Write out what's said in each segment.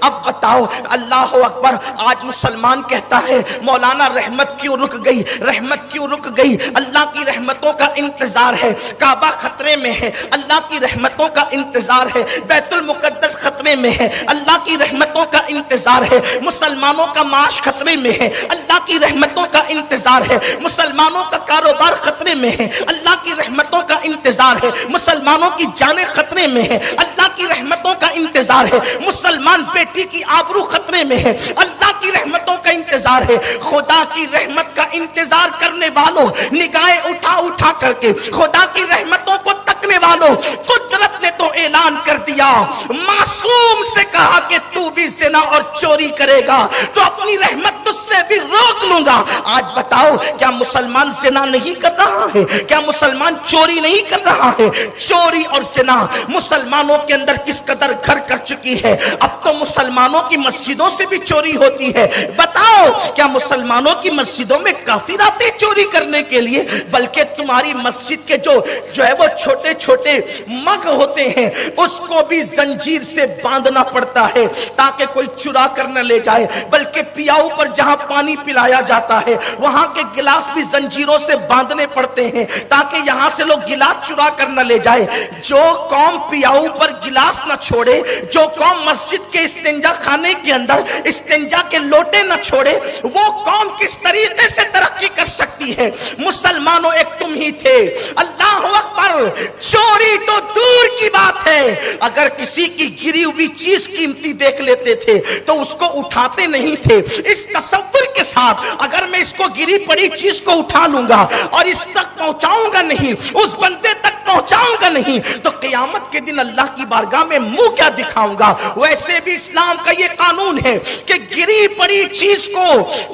اب بتاؤ اللہ اکبر، آج مسلمان کہتا ہے مولانا رحمت کیوں رک گئی، رحمت کیوں رک گئی؟ اللہ کی رحمتوں کا انتظار ہے، کعبہ خطرے میں ہے، اللہ کی رحمتوں کا انتظار ہے، بیت المقدس خطرے میں ہے، اللہ کی رحمتوں کا انتظار ہے، مسلمانوں کا معاش خطرے میں ہے، اللہ کی رحمتوں کا انتظار ہے، مسلمانوں کا کاروبار خطرے میں ہے، اللہ کی رحمتوں کا انتظار ہے، مسلمانوں کی جانیں خطرے میں ہے، اللہ کی رحمتوں کا انتظار ہے، مسلمان بیٹی کی آبرو خطرے میں ہے، اللہ کی رحمتوں کا انتظار ہے۔ خدا کی رحمت کا انتظار کرنے والوں، نگاہیں اٹھا اٹھا کر کے خدا کی رحمتوں کو تکنے والوں، قدرت نے تو اعلان کر دیا، معصوم سے کہا کہ تو بھی زنا اور چوری کرے گا تو اپنی رحمت تجھ سے بھی روک لوں گا۔ آج بتاؤ کیا مسلمان زنا نہیں کر رہا ہے؟ کیا مسلمان چوری نہیں کر رہا ہے؟ چوری اور زنا مسلمانوں کے اندر کس قدر گھر کر چکی ہے، اب تو مسلمانوں کی مسجدوں سے بھی چوری ہوتی ہے۔ بتاؤ کیا مسلمانوں کی مسجدوں میں کافر آتے چوری کرنے کے لیے؟ بلکہ تمہاری مسجد کے جو ہے وہ چھوٹے چھوٹے مگ ہوتے ہیں اس کو بھی زنجیر سے باندھنا پڑتا ہے تاکہ کوئی چرا کر نہ لے جائے، بلکہ پیاؤ پر جہاں پانی پلایا جاتا ہے وہاں کے گلاس بھی زنجیروں سے باندھنے پڑتے ہیں تاکہ یہاں سے لوگ گلاس چرا کر نہ لے جائے۔ جو قوم پیاؤ پر گلاس نہ چھوڑے، جو قوم مسجد کے استنجا خانے کے اندر استنجا کے لوٹے نہ چھوڑے، وہ قوم کس طریقے سے ترقی کر سکتی ہے؟ مسلمانوں ایک تم ہی تھے، اللہ اکبر، چوری تو دور کی بات ہے، اگر کسی کی گری ہوئی چیز قیمتی دیکھ لیتے تھے تو اس کو اٹھاتے نہیں تھے، اس تصور کے ساتھ اگر میں اس کو گری پڑی چیز کو اٹھا لوں گا اور اس تک پہنچاؤں گا نہیں، اس بندے تک پہنچاؤں گا نہیں، تو قیامت کے دن اللہ کی بارگاہ میں منہ کیا دکھاؤں گا؟ ویسے بھی اسلام کا یہ قانون ہے کہ گری پڑی چیز کو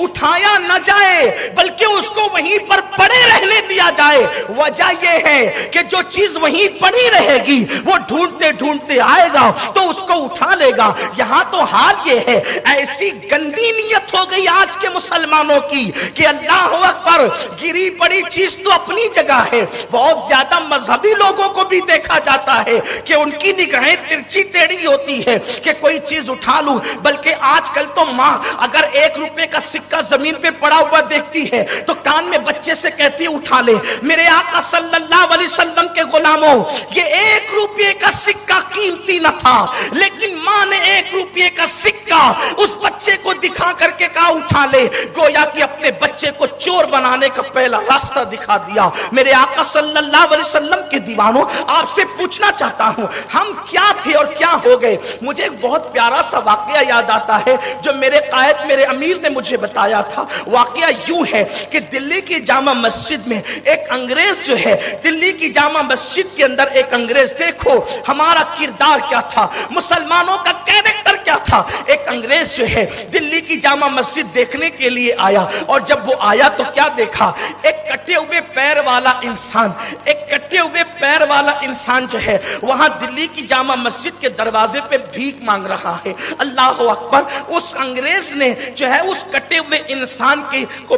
اٹھایا نہ جائے بلکہ اس کو وہیں پر پڑے رہنے دیا جائے۔ وجہ یہ ہے کہ جو چیز وہیں پڑی رہے گی وہ ڈھونڈتے ڈھونڈتے آئے گا تو اس کو اٹھا لے گا۔ یہاں تو حال یہ ہے، ایسی گندی نیت ہو گئی آج کے مسلمانوں کی کہ اللہ اکبر، گری پڑی چیز تو اپنی جگہ ہے، بہت زیادہ مذہبی لوگوں کو بھی دیکھا جاتا ہے کہ ان کی نگاہیں ترچھی ٹیڑھی ہوتی ہے کہ کوئی چیز اٹھا لوں، بلکہ آج کل تو ماں اگر 1 روپے کا سکہ زمین پہ پڑا ہوا دیکھتی ہے تو کان میں بچے سے کہتی ہے اٹھا لے۔ میرے آقا صلی اللہ علیہ وسلم کے غلاموں، یہ 1 روپے کا سکہ قیمتی نہ تھا، لیکن ماں نے 1 روپے کا سکہ اس بچے کو دکھا کر کے کہا اٹھا لے، گویا کہ اپنے بچے کو چور بنانے کا پہلا راستہ دکھا دیا۔ میرے آقا صلی اللہ علیہ وسلم کے دیوانوں، آپ سے پوچھنا چاہتا ہوں ہم کیا تھے اور کیا ہو گئے؟ مجھے ایک بہت پیارا سا واقعہ یاد آتا ہے جو میرے قائد، میرے امیر نے مجھے بتایا تھا۔ واقعہ یوں ہے کہ دلی کی جامع مسجد میں ایک انگریز جو ہے، دلی کی جامع مسجد کے اندر ایک انگریز، دیکھو ہمارا کردار کیا تھا، مسلمانوں کا کیریکٹر کیا تھا۔ ایک انگریز جو ہے دلی کی جامع مسجد دیکھنے کے لیے آیا، اور جب وہ آیا تو کیا دیکھا؟ ایک کٹے ہوئے پیر والا انسان، ایک کٹے ہوئے پیر والا انسان جو ہے وہاں دلی کی جامع مسجد کے دروازے پہ بھیک مانگ رہا ہے۔ اللہ اکبر، اس انگریز نے جو ہے اس کٹے ہوئے انسان کو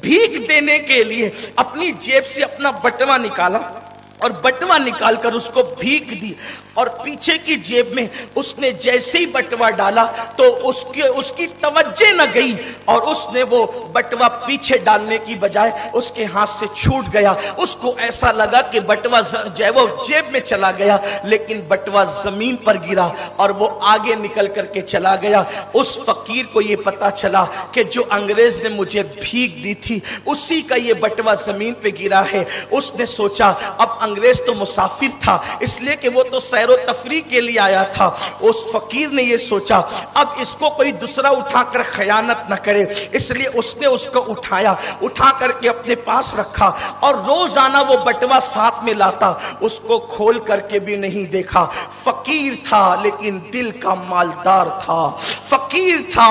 بھیک دینے کے لیے اپنی جیب سے اپنا بٹوا نکالا اور بٹوا نکال کر اس کو بھیک دی، اور پیچھے کی جیب میں اس نے جیسے ہی بٹوا ڈالا تو اس کی توجہ نہ گئی اور اس نے وہ بٹوا پیچھے ڈالنے کی بجائے اس کے ہاتھ سے چھوٹ گیا۔ اس کو ایسا لگا کہ بٹوا جو ہے وہ جیب میں چلا گیا، لیکن بٹوا زمین پر گرا اور وہ آگے نکل کر کے چلا گیا۔ اس فقیر کو یہ پتا چلا کہ جو انگریز نے مجھے بھیک دی تھی اسی کا یہ بٹوا زمین پہ گرا ہے۔ اس نے سوچا اب انگریز تو مسافر تھا، اس لیے کہ وہ تو سیر و تفریح کے لیے آیا تھا۔ اس فقیر نے یہ سوچا اب اس کو کوئی دوسرا اٹھا کر خیانت نہ کرے، اس لیے اس نے اس کو اٹھا کر کے اپنے پاس رکھا، اور روزانہ وہ بٹوا ساتھ میں لاتا، اس کو کھول کر کے بھی نہیں دیکھا۔ فقیر تھا لیکن دل کا مالدار تھا، فقیر تھا،